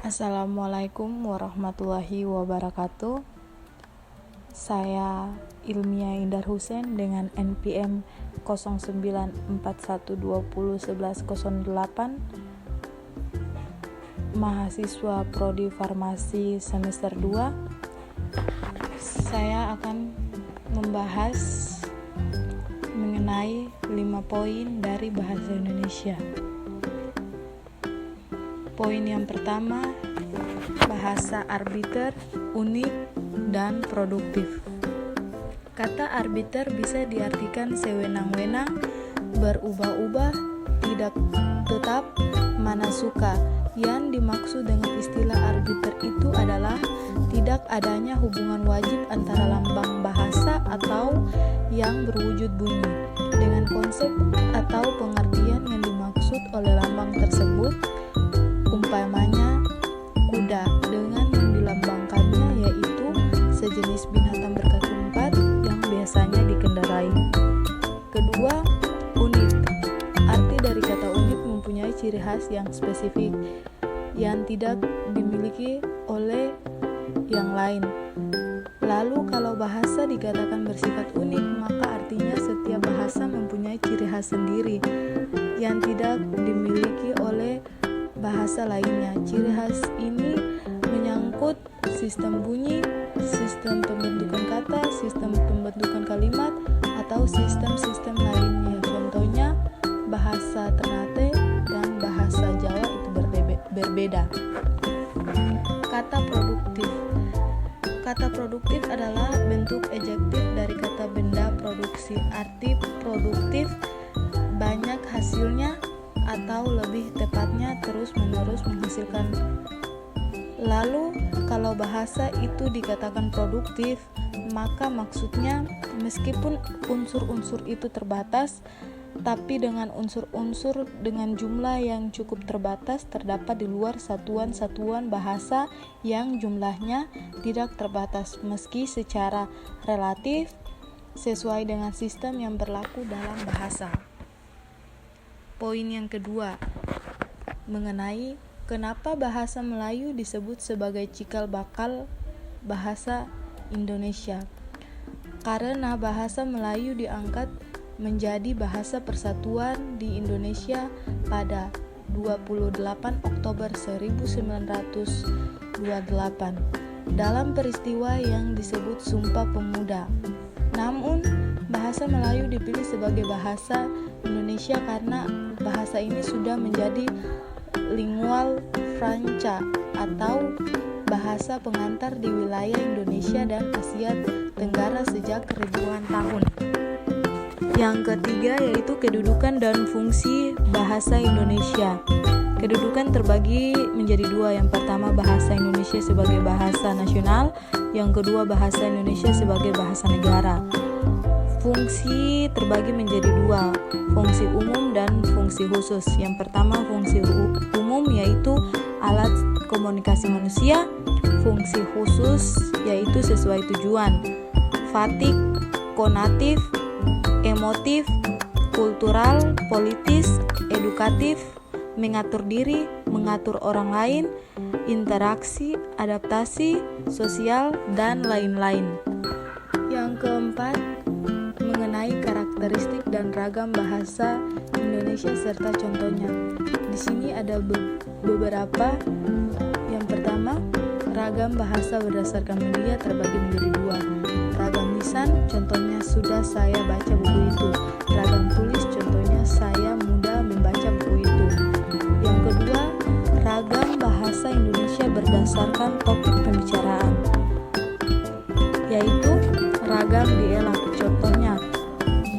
Assalamualaikum warahmatullahi wabarakatuh. Saya Ilmiah Indar Hussein dengan NPM 0941201108, mahasiswa Prodi Farmasi semester 2. Saya akan membahas mengenai 5 poin dari bahasa Indonesia. Poin yang pertama, bahasa arbiter, unik, dan produktif. Kata arbiter bisa diartikan sewenang-wenang, berubah-ubah, tidak tetap, mana suka. Yang dimaksud dengan istilah arbiter itu adalah tidak adanya hubungan wajib antara lambang bahasa atau yang berwujud bunyi dengan konsep atau pengertian yang dimaksud oleh lambang tersebut. Umpamanya kuda dengan yang dilambangkannya yaitu sejenis binatang berkaki 4 yang biasanya dikendarai. Kedua, unik. Arti dari kata unik mempunyai ciri khas yang spesifik yang tidak dimiliki oleh yang lain. Lalu kalau bahasa dikatakan bersifat unik, maka artinya setiap bahasa mempunyai ciri khas sendiri yang tidak dimiliki oleh bahasa lainnya. Ciri khas ini menyangkut sistem bunyi, sistem pembentukan kata, sistem pembentukan kalimat, atau sistem-sistem lainnya. Contohnya bahasa Ternate dan bahasa Jawa itu berbeda. Kata produktif. Kata produktif adalah bentuk ejektif dari kata benda produksi. Arti produktif banyak hasilnya, atau lebih tepatnya terus-menerus menghasilkan. Lalu kalau bahasa itu dikatakan produktif, maka maksudnya meskipun unsur-unsur itu terbatas, tapi dengan unsur-unsur dengan jumlah yang cukup terbatas terdapat di luar satuan-satuan bahasa yang jumlahnya tidak terbatas, meski secara relatif sesuai dengan sistem yang berlaku dalam bahasa. Poin yang kedua, mengenai kenapa bahasa Melayu disebut sebagai cikal bakal bahasa Indonesia. Karena bahasa Melayu diangkat menjadi bahasa persatuan di Indonesia pada 28 Oktober 1928 dalam peristiwa yang disebut Sumpah Pemuda. Namun, bahasa Melayu dipilih sebagai bahasa Indonesia karena bahasa ini sudah menjadi lingual franca atau bahasa pengantar di wilayah Indonesia dan Asia Tenggara sejak ribuan tahun. Yang ketiga yaitu kedudukan dan fungsi bahasa Indonesia. Kedudukan terbagi menjadi dua. Yang pertama, bahasa Indonesia sebagai bahasa nasional. Yang kedua, bahasa Indonesia sebagai bahasa negara. Fungsi terbagi menjadi dua, fungsi umum dan fungsi khusus. Yang pertama, fungsi umum yaitu alat komunikasi manusia. Fungsi khusus yaitu sesuai tujuan, fatik, konatif, emotif, kultural, politis, edukatif, mengatur diri, mengatur orang lain, interaksi, adaptasi, sosial, dan lain-lain. Yang keempat, mengenai karakteristik dan ragam bahasa Indonesia serta contohnya. Di sini ada beberapa. Yang pertama, ragam bahasa berdasarkan media terbagi menjadi dua. Ragam lisan, contohnya sudah saya baca buku itu. Ragam tulis, contohnya saya mudah membaca buku itu. Yang kedua, ragam bahasa Indonesia berdasarkan topik pembicaraan, yaitu ragam dialek, contohnya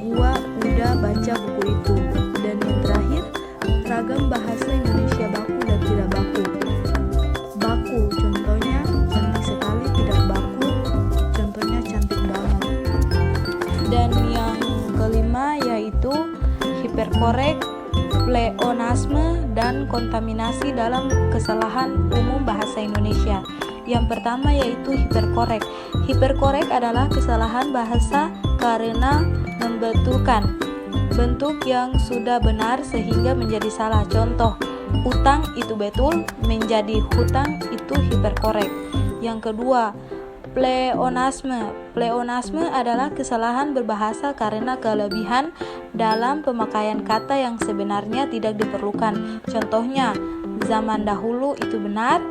gua udah baca buku itu. Dan yang terakhir, ragam bahasa Indonesia baku dan tidak baku. Baku, contohnya cantik sekali, tidak baku, contohnya cantik banget. Dan yang kelima yaitu hiperkorek, pleonasme, dan kontaminasi dalam kesalahan umum bahasa Indonesia. Yang pertama yaitu hiperkorek. Hiperkorek adalah kesalahan bahasa karena membetulkan bentuk yang sudah benar sehingga menjadi salah. Contoh, utang itu betul, menjadi hutang itu hiperkorek. Yang kedua, pleonasme. Pleonasme adalah kesalahan berbahasa karena kelebihan dalam pemakaian kata yang sebenarnya tidak diperlukan. Contohnya, zaman dahulu itu benar,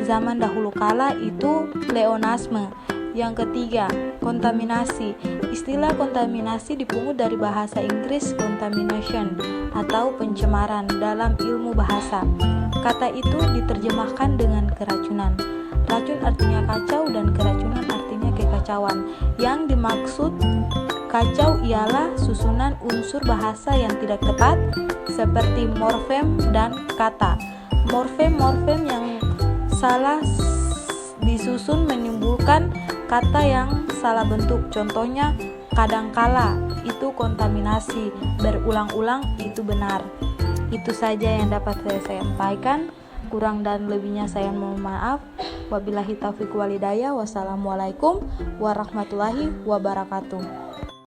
zaman dahulu kala itu pleonasme. Yang ketiga, kontaminasi. Istilah kontaminasi dipungut dari bahasa Inggris contamination atau pencemaran dalam ilmu bahasa. Kata itu diterjemahkan dengan keracunan. Racun artinya kacau dan keracunan artinya kekacauan. Yang dimaksud kacau ialah susunan unsur bahasa yang tidak tepat seperti morfem dan kata. Morfem-morfem yang salah disusun menimbulkan kata yang salah bentuk. Contohnya, kadangkala itu kontaminasi, berulang-ulang itu benar. Itu saja yang dapat saya sampaikan. Kurang dan lebihnya saya mohon maaf. Wabillahi taufiq walhidayah. Wassalamualaikum warahmatullahi wabarakatuh.